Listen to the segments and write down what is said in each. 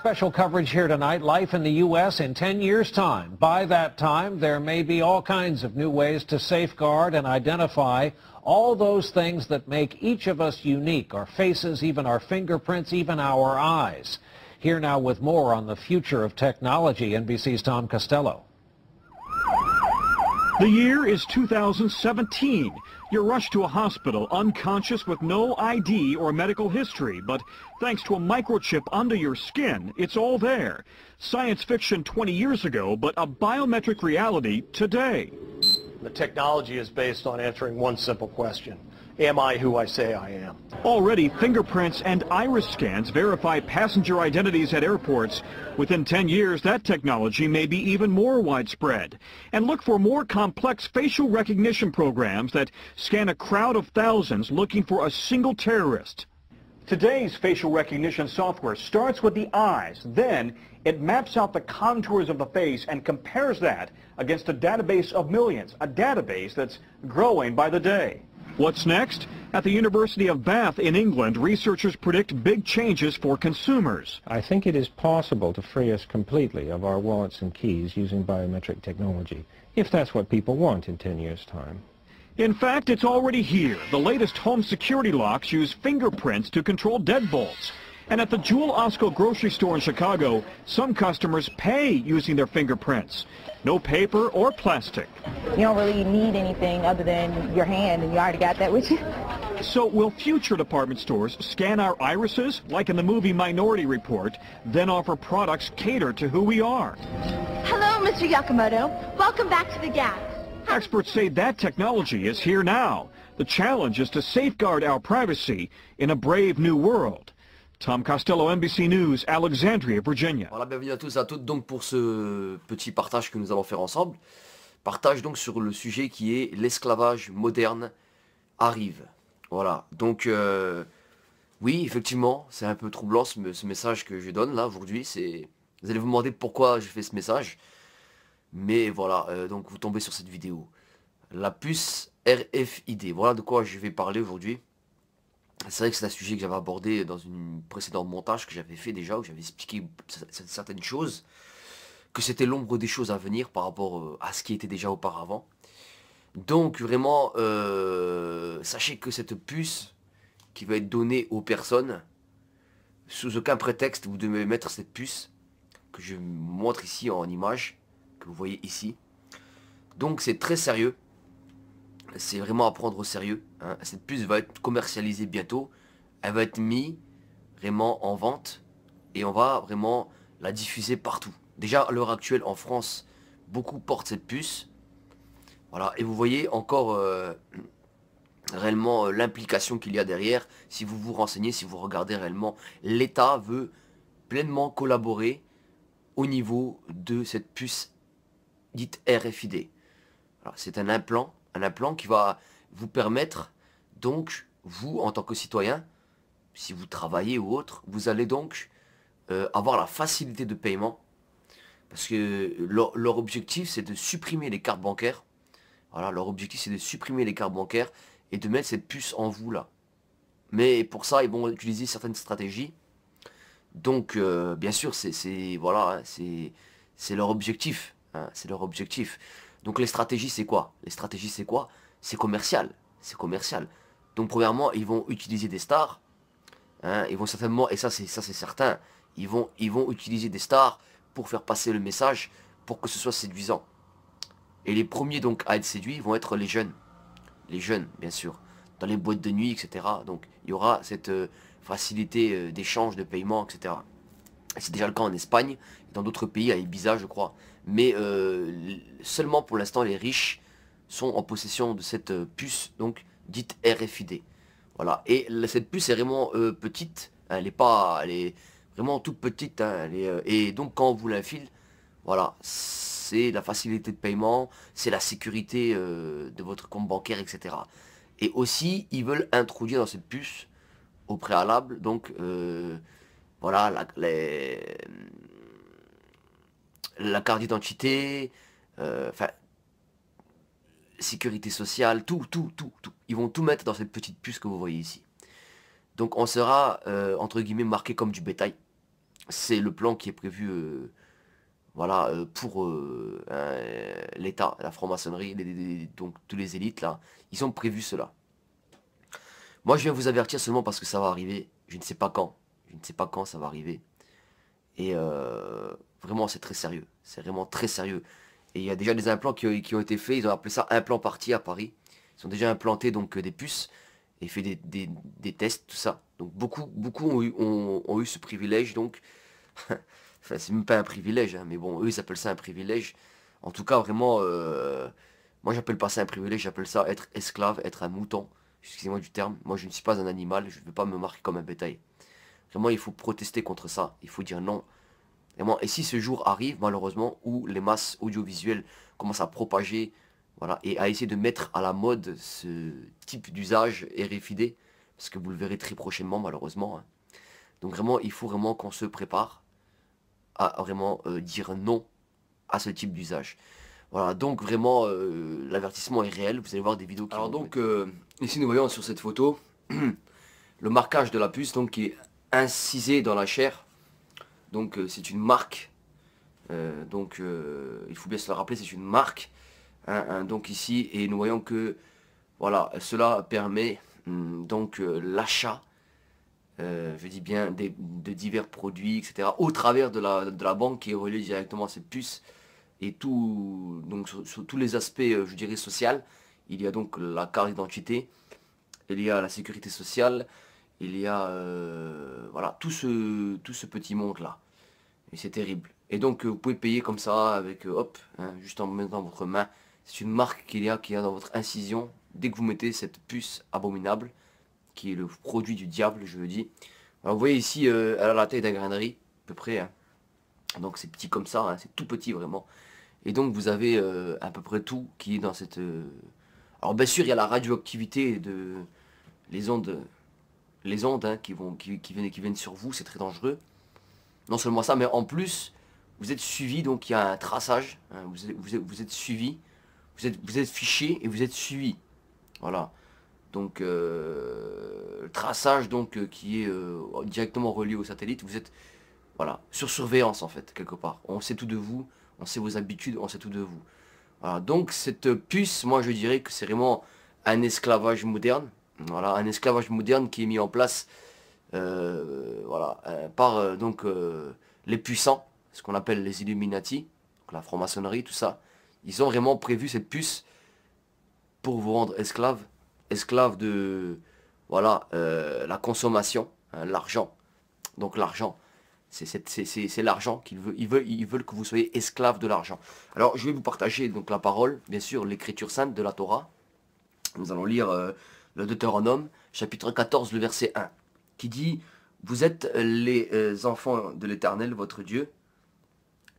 special coverage here tonight, life in the U.S. in 10 years' time. By that time, there may be all kinds of new ways to safeguard and identify all those things that make each of us unique, our faces, even our fingerprints, even our eyes. Here now with more on the future of technology, NBC's Tom Costello. The year is 2017. You're rushed to a hospital unconscious with no ID or medical history, but thanks to a microchip under your skin, it's all there. Science fiction 20 years ago, but a biometric reality today. The technology is based on answering one simple question. Am I who I say I am? Already, fingerprints and iris scans verify passenger identities at airports. Within 10 years, that technology may be even more widespread. And look for more complex facial recognition programs that scan a crowd of thousands looking for a single terrorist. Today's facial recognition software starts with the eyes. Then it maps out the contours of the face and compares that against a database of millions, a database that's growing by the day. What's next? At the University of Bath in England, researchers predict big changes for consumers. I think it is possible to free us completely of our wallets and keys using biometric technology, if that's what people want in 10 years' time. In fact, it's already here. The latest home security locks use fingerprints to control deadbolts. And at the Jewel Osco grocery store in Chicago, some customers pay using their fingerprints. No paper or plastic. You don't really need anything other than your hand, and you already got that with you. So will future department stores scan our irises, like in the movie Minority Report, then offer products catered to who we are? Hello, Mr. Yakamoto. Welcome back to the Gap. Experts say that technology is here now. The challenge is to safeguard our privacy in a brave new world. Tom Costello, NBC News, Alexandria, Virginia. Voilà, bienvenue à tous et à toutes donc pour ce petit partage que nous allons faire ensemble. Partage donc sur le sujet qui est l'esclavage moderne arrive. Voilà, donc oui, effectivement, c'est un peu troublant ce message que je donne là aujourd'hui. Vous allez vous demander pourquoi je fais ce message. Mais voilà, donc vous tombez sur cette vidéo. La puce RFID, voilà de quoi je vais parler aujourd'hui. C'est vrai que c'est un sujet que j'avais abordé dans une précédente montage que j'avais fait déjà, où j'avais expliqué certaines choses, que c'était l'ombre des choses à venir par rapport à ce qui était déjà auparavant. Donc vraiment, sachez que cette puce qui va être donnée aux personnes, sous aucun prétexte, vous devez mettre cette puce, que je vous montre ici en image, que vous voyez ici. Donc c'est très sérieux. C'est vraiment à prendre au sérieux. Hein. Cette puce va être commercialisée bientôt. Elle va être mise vraiment en vente. Et on va vraiment la diffuser partout. Déjà à l'heure actuelle en France, beaucoup portent cette puce. Voilà. Et vous voyez encore réellement l'implication qu'il y a derrière. Si vous vous renseignez, si vous regardez réellement, l'État veut pleinement collaborer au niveau de cette puce dite RFID. C'est un implant qui va vous permettre, donc, vous, en tant que citoyen, si vous travaillez ou autre, vous allez donc avoir la facilité de paiement. Parce que leur objectif, c'est de supprimer les cartes bancaires. Voilà, leur objectif, c'est de supprimer les cartes bancaires et de mettre cette puce en vous, là. Mais pour ça, ils vont utiliser certaines stratégies. Donc, bien sûr, voilà, c'est leur objectif. Hein, c'est leur objectif. Donc les stratégies c'est quoi? Les stratégies c'est quoi? C'est commercial. C'est commercial. Donc premièrement, ils vont utiliser des stars. Hein, ils vont certainement, et ça c'est certain, ils vont utiliser des stars pour faire passer le message, pour que ce soit séduisant. Et les premiers donc à être séduits vont être les jeunes. Les jeunes, bien sûr. Dans les boîtes de nuit, etc. Donc il y aura cette facilité d'échange, de paiement, etc. C'est déjà le cas en Espagne, et dans d'autres pays, à Ibiza je crois. Mais seulement pour l'instant les riches sont en possession de cette puce donc dite RFID. Voilà. Et cette puce est vraiment petite, hein, elle est vraiment toute petite, hein, et donc quand on vous l'infile, voilà, c'est la facilité de paiement, c'est la sécurité de votre compte bancaire, etc. Et aussi ils veulent introduire dans cette puce au préalable donc voilà la carte d'identité, enfin, sécurité sociale, tout. Ils vont tout mettre dans cette petite puce que vous voyez ici. Donc on sera, entre guillemets, marqué comme du bétail. c'est le plan qui est prévu voilà, pour l'État, la franc-maçonnerie, donc tous les élites là, ils ont prévu cela. Moi je viens vous avertir seulement parce que ça va arriver, je ne sais pas quand, ça va arriver. Et vraiment c'est très sérieux, c'est vraiment très sérieux. Et il y a déjà des implants qui ont été faits, ils ont appelé ça implant party à Paris. Ils ont déjà implanté donc des puces et fait des tests, tout ça. Donc beaucoup ont eu ce privilège donc. Enfin, c'est même pas un privilège, hein, mais bon, eux ils appellent ça un privilège. En tout cas, vraiment, moi j'appelle pas ça un privilège, j'appelle ça être esclave, être un mouton. Excusez-moi du terme, moi je ne suis pas un animal, je ne veux pas me marquer comme un bétail. Vraiment, il faut protester contre ça, il faut dire non. Vraiment, et si ce jour arrive, malheureusement, où les masses audiovisuelles commencent à propager, voilà, et à essayer de mettre à la mode ce type d'usage RFID, parce que vous le verrez très prochainement, malheureusement. Hein. Donc vraiment, il faut vraiment qu'on se prépare à vraiment dire non à ce type d'usage. Voilà, donc vraiment, l'avertissement est réel. Vous allez voir des vidéos qui... Alors donc, ici nous voyons sur cette photo le marquage de la puce, donc qui est incisé dans la chair. Donc c'est une marque. Donc il faut bien se le rappeler, c'est une marque. Hein, donc ici, et nous voyons que voilà, cela permet donc l'achat. Je dis bien de divers produits, etc. au travers de la banque qui est reliée directement à cette puce et tout, donc sur tous les aspects, je dirais, sociaux. Il y a donc la carte d'identité, il y a la sécurité sociale, il y a voilà, tout ce petit monde là. Et c'est terrible. Et donc vous pouvez payer comme ça avec hop, hein, juste en mettant votre main. C'est une marque qu'il y a dans votre incision dès que vous mettez cette puce abominable, qui est le produit du diable, je le dis. Alors vous voyez ici, elle a la taille d'un grainerie, à peu près. Hein. Donc c'est petit comme ça, hein, c'est tout petit vraiment. Et donc vous avez à peu près tout qui est dans cette... Alors bien sûr, il y a la radioactivité de les ondes hein, qui viennent sur vous, c'est très dangereux. Non seulement ça, mais en plus, vous êtes suivi, donc il y a un traçage. Hein, vous êtes suivi, vous êtes fiché et vous êtes suivi. Voilà. Donc le traçage donc qui est directement relié au satellite, vous êtes voilà, sur surveillance en fait, quelque part. On sait tout de vous, on sait vos habitudes, on sait tout de vous. Voilà, donc cette puce, moi je dirais que c'est vraiment un esclavage moderne. Voilà, un esclavage moderne qui est mis en place voilà, par donc les puissants, ce qu'on appelle les Illuminati, donc la franc-maçonnerie, tout ça. Ils ont vraiment prévu cette puce pour vous rendre esclave de voilà, la consommation, hein, l'argent. Donc l'argent, c'est l'argent qu'ils veulent. Ils veulent que vous soyez esclave de l'argent. Alors je vais vous partager donc la parole, bien sûr, l'écriture sainte de la Torah. Nous allons lire le Deutéronome, chapitre 14, le verset 1, qui dit: vous êtes les enfants de l'Éternel, votre Dieu.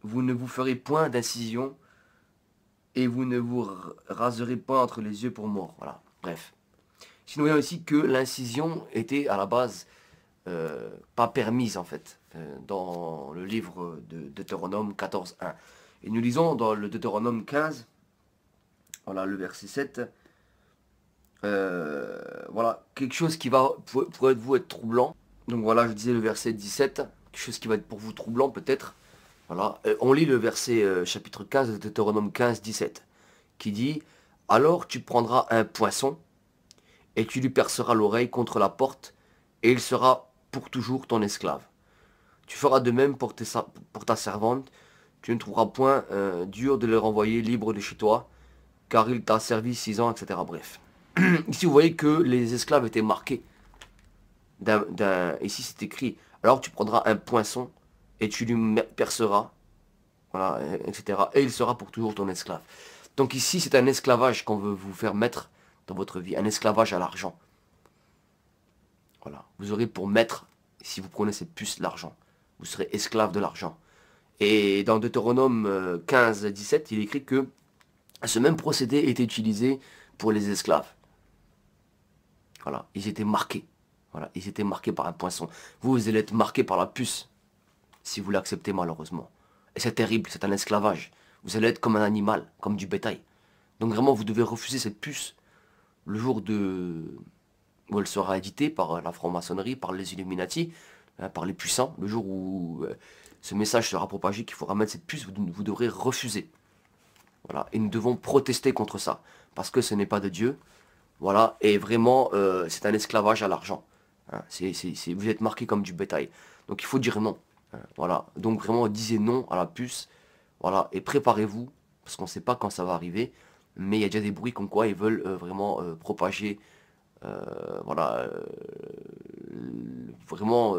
Vous ne vous ferez point d'incision et vous ne vous raserez point entre les yeux pour mort. Voilà, bref. Si nous voyons ici que l'incision était à la base pas permise en fait, dans le livre de Deutéronome 14.1. Et nous lisons dans le Deutéronome 15, voilà le verset 7, voilà, quelque chose qui va pour vous être troublant. Donc voilà, je disais le verset 17, quelque chose qui va être pour vous troublant peut-être. Voilà, on lit le verset chapitre 15 de Deutéronome 15, 17, qui dit: alors tu prendras un poinçon, et tu lui perceras l'oreille contre la porte, et il sera pour toujours ton esclave. Tu feras de même pour ta servante, tu ne trouveras point dur de le renvoyer libre de chez toi, car il t'a servi 6 ans, etc. Bref. Ici vous voyez que les esclaves étaient marqués. Ici c'est écrit: alors tu prendras un poinçon, et tu lui perceras, voilà, etc. Et il sera pour toujours ton esclave. Donc ici c'est un esclavage qu'on veut vous faire mettre dans votre vie, un esclavage à l'argent. Voilà, vous aurez pour maître, si vous prenez cette puce, l'argent. Vous serez esclave de l'argent. Et dans Deutéronome 15, 17, il est écrit que ce même procédé était utilisé pour les esclaves. Voilà, ils étaient marqués. Voilà, ils étaient marqués par un poinçon. Vous allez être marqués par la puce, si vous l'acceptez malheureusement. Et c'est terrible, c'est un esclavage. Vous allez être comme un animal, comme du bétail. Donc vraiment, vous devez refuser cette puce le jour où elle sera éditée par la franc-maçonnerie, par les Illuminati. hein, par les puissants. Le jour où ce message sera propagé qu'il faudra mettre cette puce, vous devrez refuser. Voilà. Et nous devons protester contre ça. Parce que ce n'est pas de Dieu. Voilà. Et vraiment, c'est un esclavage à l'argent. Hein. Vous êtes marqué comme du bétail. Donc il faut dire non. Hein. Voilà. Donc vraiment, disez non à la puce. Voilà. Et préparez-vous. Parce qu'on ne sait pas quand ça va arriver. Mais il y a déjà des bruits comme quoi ils veulent vraiment propager voilà, vraiment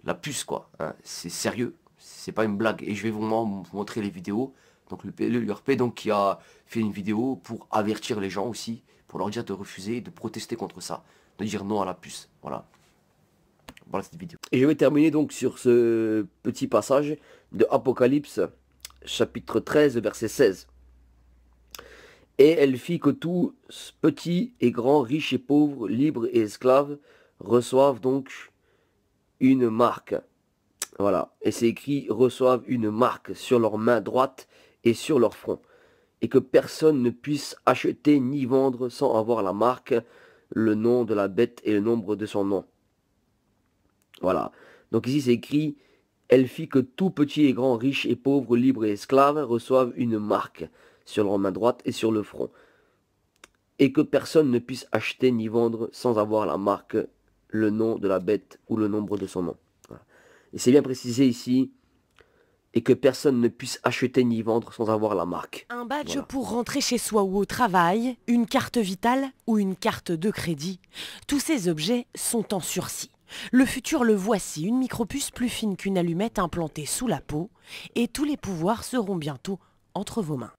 la puce, quoi. Hein. C'est sérieux, c'est pas une blague. Et je vais vraiment vous montrer les vidéos. Donc l'URP donc qui a fait une vidéo pour avertir les gens aussi, pour leur dire de refuser, de protester contre ça, de dire non à la puce. Voilà. Voilà cette vidéo. Et je vais terminer donc sur ce petit passage de Apocalypse, chapitre 13, verset 16. Et elle fit que tous, petits et grands, riches et pauvres, libres et esclaves, reçoivent donc une marque. Voilà. Et c'est écrit, reçoivent une marque sur leur main droite et sur leur front. Et que personne ne puisse acheter ni vendre sans avoir la marque, le nom de la bête et le nombre de son nom. Voilà. Donc ici c'est écrit, elle fit que tout petits et grands, riches et pauvres, libres et esclaves, reçoivent une marque sur leur main droite et sur le front, et que personne ne puisse acheter ni vendre sans avoir la marque, le nom de la bête ou le nombre de son nom. Voilà. Et c'est bien précisé ici, et que personne ne puisse acheter ni vendre sans avoir la marque. Un badge Voilà. pour rentrer chez soi ou au travail, une carte vitale ou une carte de crédit. Tous ces objets sont en sursis. Le futur le voici, une micropuce plus fine qu'une allumette implantée sous la peau, et tous les pouvoirs seront bientôt entre vos mains.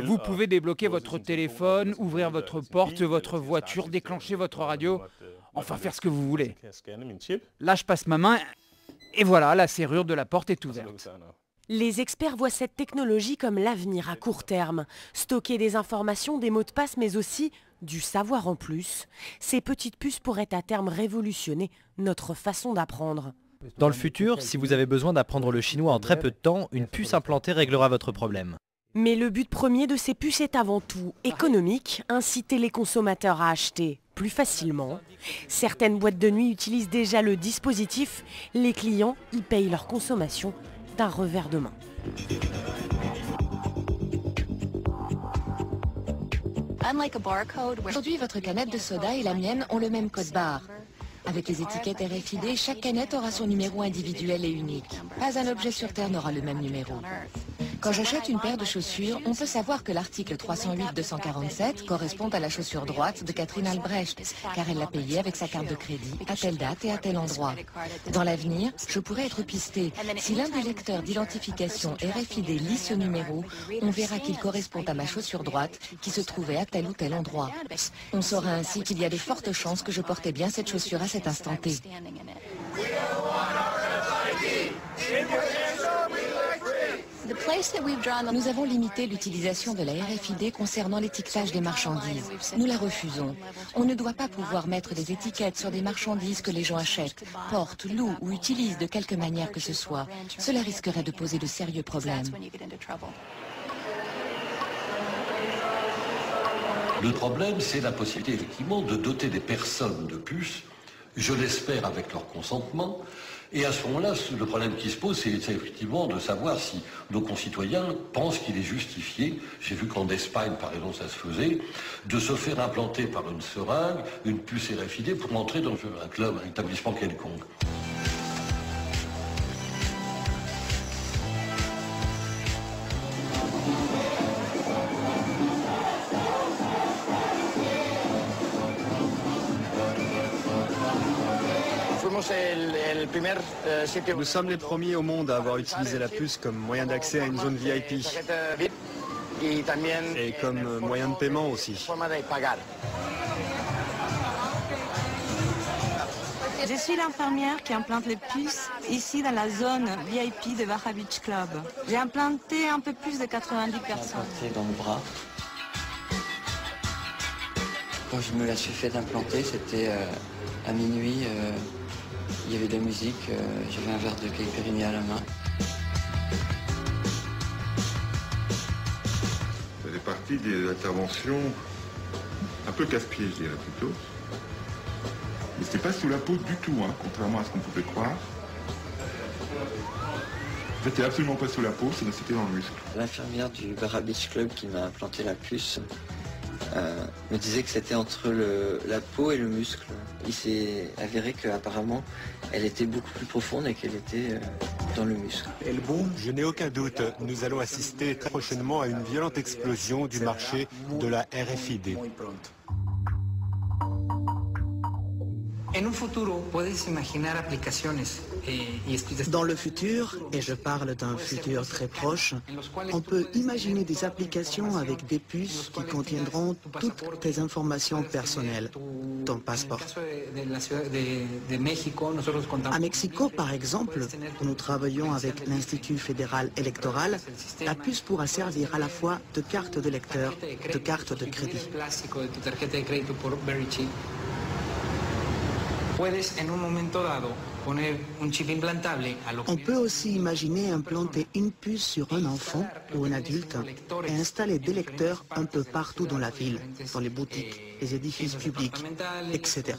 Vous pouvez débloquer votre téléphone, ouvrir votre porte, votre voiture, déclencher votre radio, enfin faire ce que vous voulez. Là, je passe ma main et voilà, la serrure de la porte est ouverte. Les experts voient cette technologie comme l'avenir à court terme. Stocker des informations, des mots de passe, mais aussi du savoir en plus. Ces petites puces pourraient à terme révolutionner notre façon d'apprendre. Dans le futur, si vous avez besoin d'apprendre le chinois en très peu de temps, une puce implantée réglera votre problème. Mais le but premier de ces puces est avant tout économique, inciter les consommateurs à acheter plus facilement. Certaines boîtes de nuit utilisent déjà le dispositif, les clients y payent leur consommation d'un revers de main. Aujourd'hui, votre canette de soda et la mienne ont le même code barre. Avec les étiquettes RFID, chaque canette aura son numéro individuel et unique. Pas un objet sur Terre n'aura le même numéro. Quand j'achète une paire de chaussures, on peut savoir que l'article 308-247 correspond à la chaussure droite de Catherine Albrecht, car elle l'a payée avec sa carte de crédit à telle date et à tel endroit. Dans l'avenir, je pourrais être pisté. Si l'un des lecteurs d'identification RFID lit ce numéro, on verra qu'il correspond à ma chaussure droite qui se trouvait à tel ou tel endroit. On saura ainsi qu'il y a de fortes chances que je portais bien cette chaussure à cet instant T. Nous avons limité l'utilisation de la RFID concernant l'étiquetage des marchandises. Nous la refusons. On ne doit pas pouvoir mettre des étiquettes sur des marchandises que les gens achètent, portent, louent ou utilisent de quelque manière que ce soit. Cela risquerait de poser de sérieux problèmes. Le problème, c'est la possibilité effectivement de doter des personnes de puces, je l'espère avec leur consentement. Et à ce moment-là, le problème qui se pose, c'est effectivement de savoir si nos concitoyens pensent qu'il est justifié, j'ai vu qu'en Espagne, par exemple, ça se faisait, de se faire implanter par une seringue, une puce RFID pour entrer dans un club, un établissement quelconque. Nous sommes les premiers au monde à avoir utilisé la puce comme moyen d'accès à une zone VIP et comme moyen de paiement aussi. Je suis l'infirmière qui implante les puces ici dans la zone VIP de Baja Beach Club. J'ai implanté un peu plus de 90 personnes. Dans le bras. Quand je me la suis fait implanter, c'était à minuit. Il y avait de la musique, j'avais un verre de caipirinha à la main. Ça fait partie des interventions un peu casse-pieds, je dirais plutôt. Mais c'était pas sous la peau du tout, hein, contrairement à ce qu'on pouvait croire. C'était absolument pas sous la peau, c'était dans le muscle. L'infirmière du Barra Beach Club qui m'a implanté la puce me disait que c'était entre la peau et le muscle. Il s'est avéré qu'apparemment, elle était beaucoup plus profonde et qu'elle était dans le muscle. Je n'ai aucun doute, nous allons assister très prochainement à une violente explosion du marché de la RFID. Dans le futur, et je parle d'un futur très proche, on peut imaginer des applications avec des puces qui contiendront toutes tes informations personnelles, ton passeport. À Mexico, par exemple, où nous travaillons avec l'Institut fédéral électoral, la puce pourra servir à la fois de carte de lecteur, de carte de crédit. On peut aussi imaginer implanter une puce sur un enfant ou un adulte et installer des lecteurs un peu partout dans la ville, dans les boutiques, les édifices publics, etc.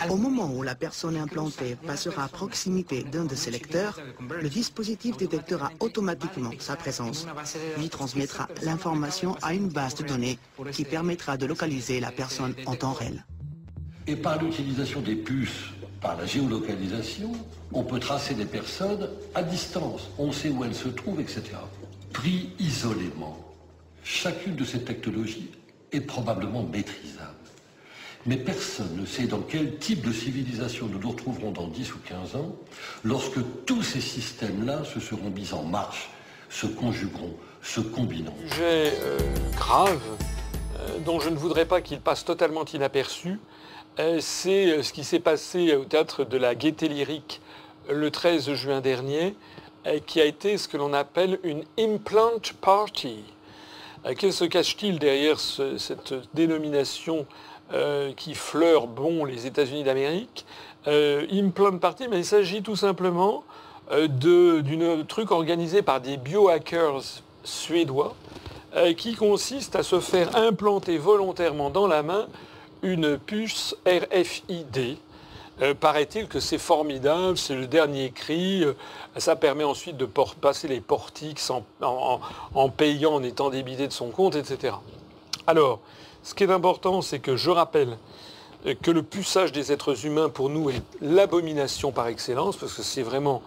Au moment où la personne implantée passera à proximité d'un de ces lecteurs, le dispositif détectera automatiquement sa présence, puis transmettra l'information à une base de données qui permettra de localiser la personne en temps réel. Et par l'utilisation des puces, par la géolocalisation, on peut tracer des personnes à distance. On sait où elles se trouvent, etc. Pris isolément, chacune de ces technologies est probablement maîtrisable. Mais personne ne sait dans quel type de civilisation nous nous retrouverons dans 10 ou 15 ans, lorsque tous ces systèmes-là se seront mis en marche, se conjugueront, se combinant. Sujet grave, dont je ne voudrais pas qu'il passe totalement inaperçu, c'est ce qui s'est passé au théâtre de la Gaîté Lyrique le 13 juin dernier, qui a été ce que l'on appelle une implant party. Quel se cache-t-il derrière cette dénomination qui fleure bon les États-Unis d'Amérique? Implant party, mais il s'agit tout simplement d'un truc organisé par des biohackers suédois qui consiste à se faire implanter volontairement dans la main une puce RFID. Paraît-il que c'est formidable, c'est le dernier cri, ça permet ensuite de passer les portiques en payant, en étant débité de son compte, etc. Alors, ce qui est important, c'est que je rappelle que le puçage des êtres humains, pour nous, est l'abomination par excellence, parce que c'est vraiment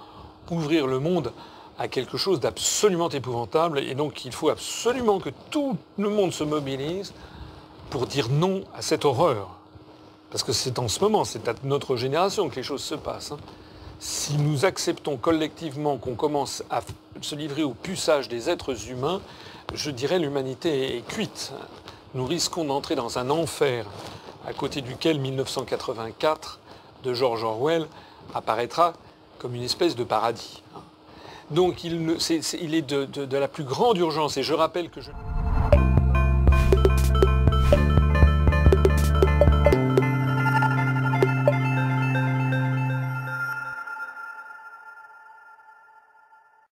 ouvrir le monde à quelque chose d'absolument épouvantable, et donc il faut absolument que tout le monde se mobilise pour dire non à cette horreur. Parce que c'est en ce moment, c'est à notre génération que les choses se passent. Si nous acceptons collectivement qu'on commence à se livrer au puçage des êtres humains, je dirais l'humanité est cuite. Nous risquons d'entrer dans un enfer à côté duquel 1984 de George Orwell apparaîtra comme une espèce de paradis. Donc il est de la plus grande urgence, et je rappelle que